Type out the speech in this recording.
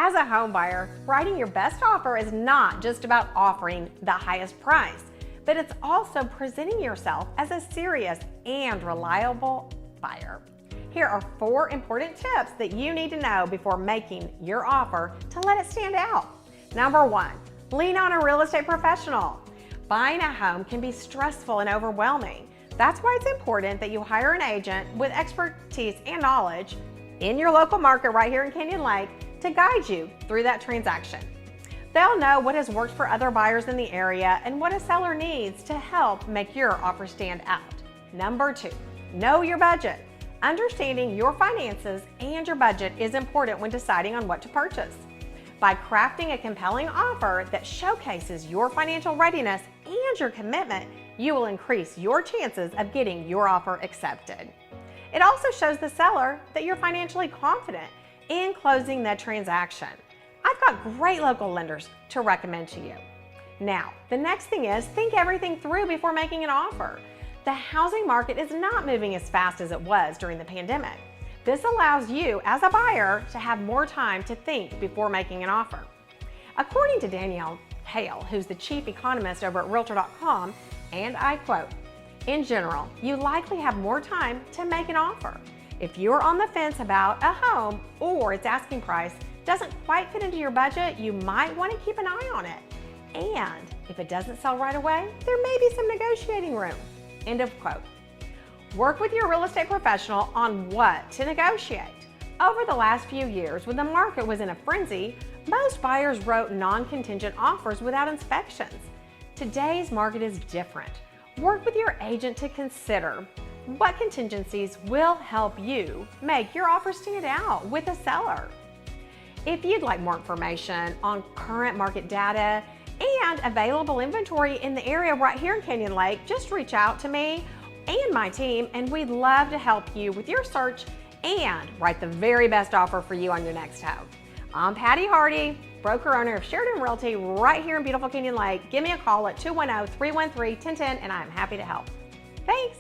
As a home buyer, writing your best offer is not just about offering the highest price, but it's also presenting yourself as a serious and reliable buyer. Here are 4 important tips that you need to know before making your offer to let it stand out. Number 1, lean on a real estate professional. Buying a home can be stressful and overwhelming. That's why it's important that you hire an agent with expertise and knowledge in your local market right here in Canyon Lake to guide you through that transaction. They'll know what has worked for other buyers in the area and what a seller needs to help make your offer stand out. Number 2, know your budget. Understanding your finances and your budget is important when deciding on what to purchase. By crafting a compelling offer that showcases your financial readiness and your commitment, you will increase your chances of getting your offer accepted. It also shows the seller that you're financially confident in closing the transaction. I've got great local lenders to recommend to you. Now, the next thing is think everything through before making an offer. The housing market is not moving as fast as it was during the pandemic. This allows you as a buyer to have more time to think before making an offer. According to Daniel Hale, who's the chief economist over at Realtor.com, and I quote, "In general, you likely have more time to make an offer. If you're on the fence about a home or its asking price doesn't quite fit into your budget, you might want to keep an eye on it. And if it doesn't sell right away, there may be some negotiating room." End of quote. Work with your real estate professional on what to negotiate. Over the last few years, when the market was in a frenzy, most buyers wrote non-contingent offers without inspections. Today's market is different. Work with your agent to consider what contingencies will help you make your offer stand out with a seller. If you'd like more information on current market data and available inventory in the area right here in Canyon Lake, just reach out to me and my team, and we'd love to help you with your search and write the very best offer for you on your next home. I'm Patti Hardy, broker owner of Sheridan Realty right here in beautiful Canyon Lake. Give me a call at 210-313-1010 and I'm happy to help. Thanks.